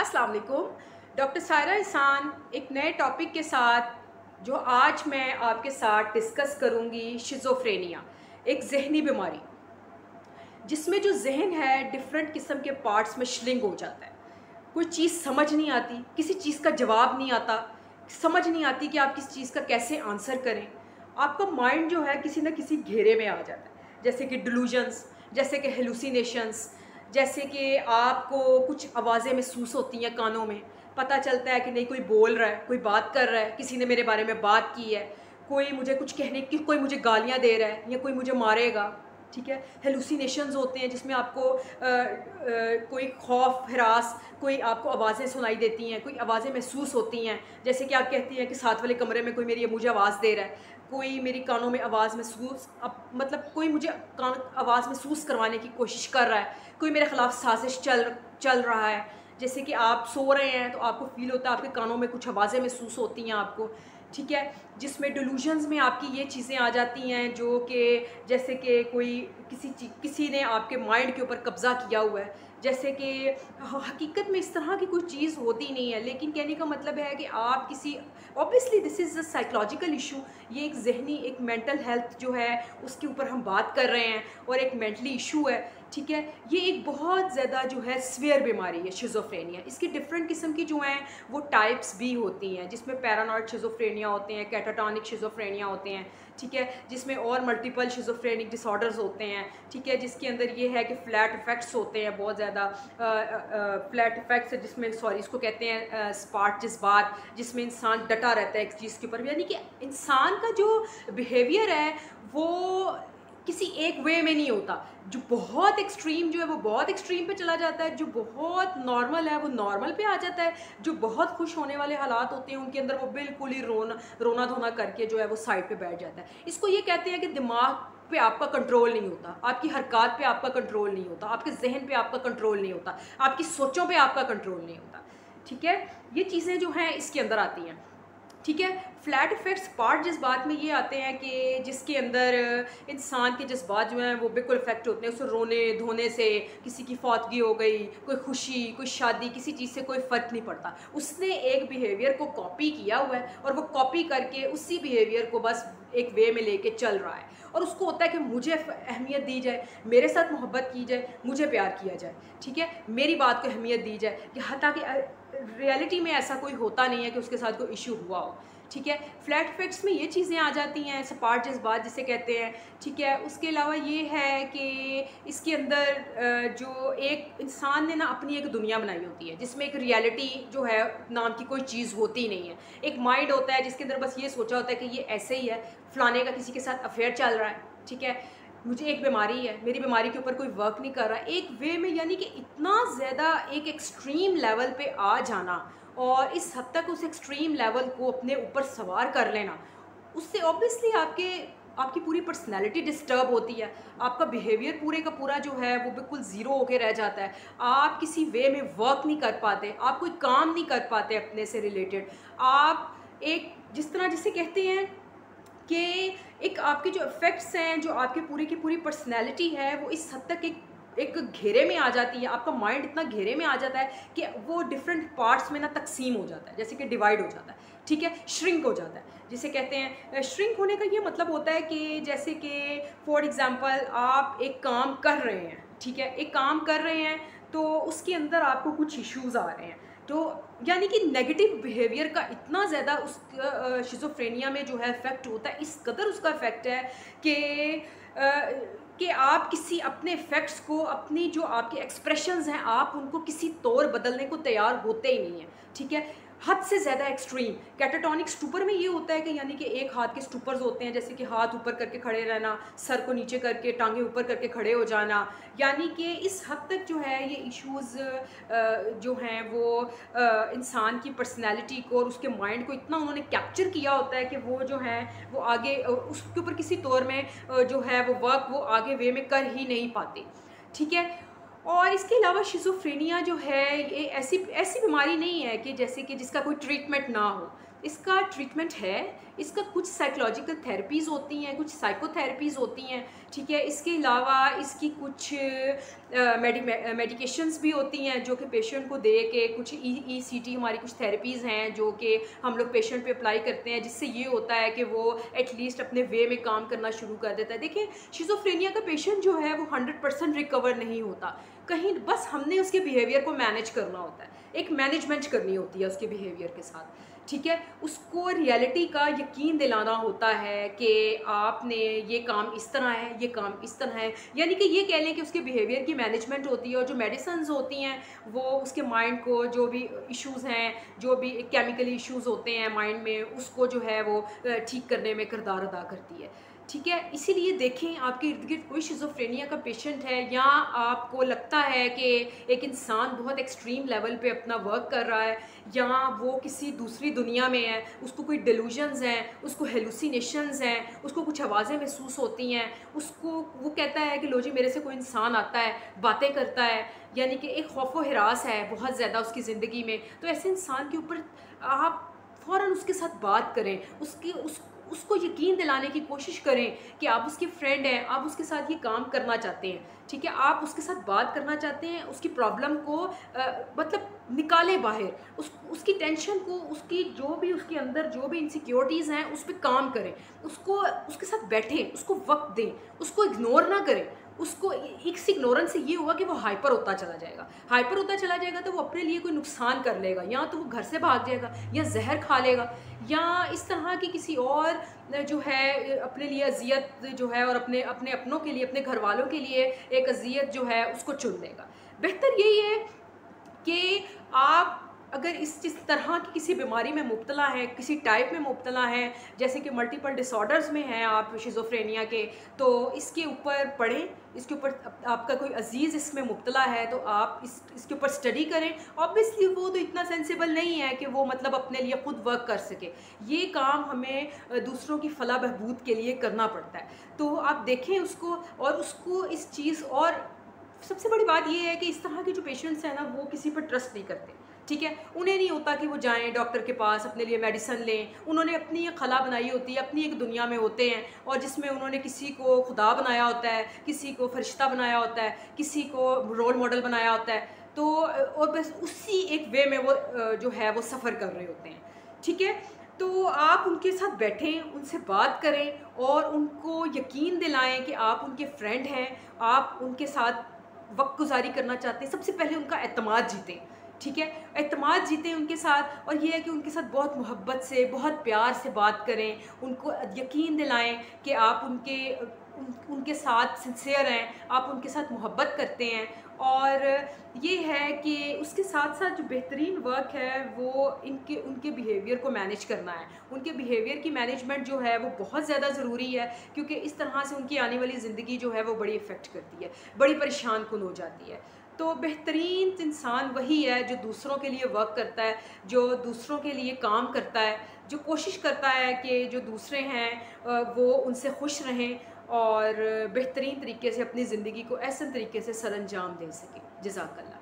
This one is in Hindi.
अस्सलाम वालेकुम। डॉक्टर सायरा ahsan एक नए टॉपिक के साथ जो आज मैं आपके साथ डिस्कस करूंगी, शिज़ोफ्रेनिया, एक जहनी बीमारी जिसमें जो जहन है डिफरेंट किस्म के पार्ट्स में श्रिंक हो जाता है। कोई चीज़ समझ नहीं आती, किसी चीज़ का जवाब नहीं आता, समझ नहीं आती कि आप किस चीज़ का कैसे आंसर करें। आपका माइंड जो है किसी न किसी घेरे में आ जाता है, जैसे कि डिलूजन्स, जैसे कि हेलुसिनेशंस, जैसे कि आपको कुछ आवाज़ें महसूस होती हैं कानों में, पता चलता है कि नहीं कोई बोल रहा है, कोई बात कर रहा है, किसी ने मेरे बारे में बात की है, कोई मुझे कुछ कहने की, कोई मुझे गालियाँ दे रहा है या कोई मुझे मारेगा। ठीक है, हेलुसिनेशंस होते हैं जिसमें आपको कोई खौफ, हिरास, कोई आपको आवाज़ें सुनाई देती हैं, कोई आवाज़ें महसूस होती हैं, जैसे कि आप कहती हैं कि साथ वाले कमरे में कोई मेरी मुझे आवाज़ दे रहा है, कोई मेरी कानों में आवाज़ महसूस मतलब कोई मुझे कान आवाज़ महसूस करवाने की कोशिश कर रहा है, कोई मेरे ख़िलाफ़ साजिश चल रहा है। जैसे कि आप सो रहे हैं तो आपको फ़ील होता है आपके कानों में कुछ आवाज़ें महसूस होती हैं आपको। ठीक है, जिसमें डिलूजन्स में आपकी ये चीज़ें आ जाती हैं जो कि जैसे कि कोई किसी ने आपके माइंड के ऊपर कब्ज़ा किया हुआ है, जैसे कि हकीकत में इस तरह की कोई चीज़ होती नहीं है, लेकिन कहने का मतलब है कि आप किसी obviously this is a psychological issue. ये एक ज़हनी, एक मेंटल हेल्थ जो है उसके ऊपर हम बात कर रहे हैं और एक मेंटली इशू है। ठीक है, ये एक बहुत ज़्यादा जो है सीवियर बीमारी है शिज़ोफ्रेनिया। इसकी डिफरेंट किस्म की जो हैं वो टाइप्स भी होती हैं, जिसमें पैरानॉइड शिज़ोफ्रेनिया होते हैं, कैटाटॉनिक शिज़ोफ्रेनिया होते हैं। ठीक है, जिसमें और मल्टीपल शिज़ोफ्रेनिक डिसऑर्डर्स होते हैं। ठीक है, जिसके अंदर ये है कि फ्लैट इफ़ेक्ट्स होते हैं, बहुत ज़्यादा फ्लैट इफ़ेक्ट्स, जिसमें इसको कहते हैं स्पार्ट जज्बात, जिसमें इंसान डटा रहता है एक चीज़ के ऊपर, यानी कि इंसान का जो बिहेवियर है वो किसी एक वे में नहीं होता। जो बहुत एक्सट्रीम जो है वो बहुत एक्सट्रीम पे चला जाता है, जो बहुत नॉर्मल है वो नॉर्मल पे आ जाता है, जो बहुत खुश होने वाले हालात होते हैं उनके अंदर वो बिल्कुल ही रोना धोना करके जो है वो साइड पे बैठ जाता है। इसको ये कहते हैं कि दिमाग पे आपका कंट्रोल नहीं होता, आपकी हरकत पे आपका कंट्रोल नहीं होता, आपके जहन पे आपका कंट्रोल नहीं होता, आपकी सोचों पे आपका कंट्रोल नहीं होता। ठीक है, ये चीज़ें जो हैं इसके अंदर आती हैं। ठीक है, फ्लैट इफ़ेक्ट्स पार्ट जज्बात में ये आते हैं कि जिसके अंदर इंसान के जज्बात जो हैं वो बिल्कुल इफ़ेक्ट होते हैं। उसे रोने धोने से, किसी की फौतगी हो गई, कोई खुशी, कोई शादी, किसी चीज़ से कोई फ़र्क नहीं पड़ता। उसने एक बिहेवियर को कॉपी किया हुआ है और वो कॉपी करके उसी बिहेवियर को बस एक वे में लेके चल रहा है, और उसको होता है कि मुझे अहमियत दी जाए, मेरे साथ मोहब्बत की जाए, मुझे प्यार किया जाए। ठीक है, मेरी बात को अहमियत दी जाए, कि हालांकि रियलिटी में ऐसा कोई होता नहीं है कि उसके साथ कोई इशू हुआ हो। ठीक है, फ्लैट इफेक्ट्स में ये चीज़ें आ जाती हैं, सपाट जज्बात जिसे कहते हैं। ठीक है, उसके अलावा ये है कि इसके अंदर जो एक इंसान ने ना अपनी एक दुनिया बनाई होती है, जिसमें एक रियलिटी जो है नाम की कोई चीज़ होती नहीं है। एक माइंड होता है जिसके अंदर बस ये सोचा होता है कि ये ऐसे ही है, फलाने का किसी के साथ अफेयर चल रहा है। ठीक है, मुझे एक बीमारी है, मेरी बीमारी के ऊपर कोई वर्क नहीं कर रहा, एक वे में, यानी कि इतना ज़्यादा एक एक्सट्रीम लेवल पे आ जाना और इस हद तक उस एक्सट्रीम लेवल को अपने ऊपर सवार कर लेना, उससे ऑब्वियसली आपकी पूरी पर्सनैलिटी डिस्टर्ब होती है, आपका बिहेवियर पूरे का पूरा जो है वो बिल्कुल ज़ीरो होके रह जाता है। आप किसी वे में वर्क नहीं कर पाते, आप कोई काम नहीं कर पाते अपने से रिलेटेड। आप एक जिस तरह जिसे कहते हैं कि एक आपके जो इफ़ेक्ट्स हैं, जो आपके पूरी की पूरी पर्सनैलिटी है वो इस हद तक एक घेरे में आ जाती है, आपका माइंड इतना घेरे में आ जाता है कि वो डिफरेंट पार्ट्स में ना तकसीम हो जाता है, जैसे कि डिवाइड हो जाता है। ठीक है, श्रिंक हो जाता है, जिसे कहते हैं श्रिंक होने का ये मतलब होता है कि जैसे कि फॉर एग्ज़ाम्पल आप एक काम कर रहे हैं। ठीक है, एक काम कर रहे हैं तो उसके अंदर आपको कुछ इश्यूज़ आ रहे हैं, तो यानी कि नेगेटिव बिहेवियर का इतना ज़्यादा उस शिज़ोफ्रेनिया में जो है इफ़ेक्ट होता है, इस कदर उसका इफ़ेक्ट है कि आप किसी अपने इफ़ेक्ट्स को, अपनी जो आपके एक्सप्रेशंस हैं, आप उनको किसी तौर बदलने को तैयार होते ही नहीं हैं। ठीक है, हद से ज़्यादा एक्सट्रीम। कैटाटॉनिक स्टूपर में ये होता है कि यानी कि एक हाथ के स्टूपर्स होते हैं, जैसे कि हाथ ऊपर करके खड़े रहना, सर को नीचे करके, टांगे ऊपर करके खड़े हो जाना, यानी कि इस हद तक जो है ये इश्यूज़ जो हैं वो इंसान की पर्सनैलिटी को और उसके माइंड को इतना उन्होंने कैप्चर किया होता है कि वो जो है वो आगे उसके ऊपर किसी तौर में जो है वो वर्क वो आगे वे में कर ही नहीं पाते। ठीक है, और इसके अलावा शिज़ोफ्रेनिया जो है ये ऐसी बीमारी नहीं है कि जैसे कि जिसका कोई ट्रीटमेंट ना हो। इसका ट्रीटमेंट है, इसका कुछ साइकोलॉजिकल थेरेपीज़ होती हैं, कुछ साइकोथेरेपीज़ होती हैं ठीक है। इसके अलावा इसकी कुछ मेडिकेशंस भी होती हैं जो कि पेशेंट को दे के, कुछ ECT हमारी कुछ थेरेपीज़ हैं जो कि हम लोग पेशेंट पे अप्लाई करते हैं, जिससे ये होता है कि वो एटलीस्ट अपने वे में काम करना शुरू कर देता है। देखिए, शिज़ोफ्रेनिया का पेशेंट जो है वो 100% रिकवर नहीं होता, कहीं बस हमने उसके बिहेवियर को मैनेज करना होता है, एक मैनेजमेंट करनी होती है उसके बिहेवियर के साथ, ठीक है। उसको रियलिटी का यकीन दिलाना होता है कि आपने ये काम इस तरह है, ये काम इस तरह है, यानी कि ये कह लें कि उसके बिहेवियर की मैनेजमेंट होती है, और जो मेडिसिन्स होती हैं वो उसके माइंड को, जो भी इश्यूज़ हैं, जो भी केमिकली इश्यूज़ होते हैं माइंड में, उसको जो है वो ठीक करने में किरदार अदा करती है, ठीक है। इसीलिए देखें, आपके इर्द गिर्द कोई शिज़ोफ्रेनिया का पेशेंट है, या आपको लगता है कि एक इंसान बहुत एक्सट्रीम लेवल पे अपना वर्क कर रहा है, या वो किसी दूसरी दुनिया में है, उसको कोई डिल्यूजन्स हैं, उसको हेलुसिनेशंस हैं, उसको कुछ आवाज़ें महसूस होती हैं, उसको वो कहता है कि लो जी मेरे से कोई इंसान आता है, बातें करता है, यानी कि एक खौफ व हिरास है बहुत ज़्यादा उसकी ज़िंदगी में, तो ऐसे इंसान के ऊपर आप फ़ौरन उसके साथ बात करें, उसको यकीन दिलाने की कोशिश करें कि आप उसके फ्रेंड हैं, आप उसके साथ ये काम करना चाहते हैं, ठीक है। आप उसके साथ बात करना चाहते हैं, उसकी प्रॉब्लम को मतलब निकालें बाहर, उसकी टेंशन को, उसकी जो भी उसके अंदर जो भी इनसिक्योरिटीज़ हैं उस पर काम करें, उसके साथ बैठें, उसको वक्त दें, उसको इग्नोर ना करें। उसको इस इग्नोरेंस से ये हुआ कि वो हाइपर होता चला जाएगा, तो वो अपने लिए कोई नुकसान कर लेगा, या तो वो घर से भाग जाएगा, या जहर खा लेगा, या इस तरह की किसी और जो है अपने लिए अजियत जो है, और अपने अपनों के लिए, अपने घर वालों के लिए एक अजियत जो है उसको चुन लेगा। बेहतर यही है कि आप अगर इस तरह की किसी बीमारी में मुब्तला है, किसी टाइप में मुब्तला है, जैसे कि मल्टीपल डिसऑर्डर्स में हैं आप शिज़ोफ्रेनिया के, तो इसके ऊपर पढ़ें, इसके ऊपर आपका कोई अजीज़ इसमें मुब्तला है तो आप इसके ऊपर स्टडी करें। ऑब्वियसली वो तो इतना सेंसिबल नहीं है कि वो मतलब अपने लिए ख़ुद वर्क कर सके, ये काम हमें दूसरों की फलाह बहबूद के लिए करना पड़ता है। तो आप देखें उसको, और उसको इस चीज़, और सबसे बड़ी बात ये है कि इस तरह के जो पेशेंट्स हैं ना, वो किसी पर ट्रस्ट नहीं करते, ठीक है। उन्हें नहीं होता कि वो जाएं डॉक्टर के पास, अपने लिए मेडिसिन लें, उन्होंने अपनी एक खला बनाई होती है, अपनी एक दुनिया में होते हैं, और जिसमें उन्होंने किसी को खुदा बनाया होता है, किसी को फरिश्ता बनाया होता है, किसी को रोल मॉडल बनाया होता है, तो और बस उसी एक वे में वो जो है वो सफ़र कर रहे होते हैं, ठीक है। तो आप उनके साथ बैठें, उनसे बात करें, और उनको यकीन दिलाएं कि आप उनके फ्रेंड हैं, आप उनके साथ वक्त गुजारी करना चाहते हैं। सबसे पहले उनका एतमाद जीतें, ठीक है, एतमाद जीतें उनके साथ, और ये है कि उनके साथ बहुत मोहब्बत से, बहुत प्यार से बात करें, उनको यकीन दिलाएं कि आप उनके साथ सिंसियर हैं, आप उनके साथ मोहब्बत करते हैं। और ये है कि उसके साथ साथ जो बेहतरीन वर्क है वो उनके बिहेवियर को मैनेज करना है। उनके बिहेवियर की मैनेजमेंट जो है वो बहुत ज़्यादा ज़रूरी है, क्योंकि इस तरह से उनकी आने वाली ज़िंदगी जो है वो बड़ी इफ़ेक्ट करती है, बड़ी परेशान कुन हो जाती है। तो बेहतरीन इंसान वही है जो दूसरों के लिए वर्क करता है, जो दूसरों के लिए काम करता है, जो कोशिश करता है कि जो दूसरे हैं वो उनसे खुश रहें, और बेहतरीन तरीके से अपनी ज़िंदगी को ऐसे तरीके से सरअंजाम दे सकें। जज़ाकल्लाह।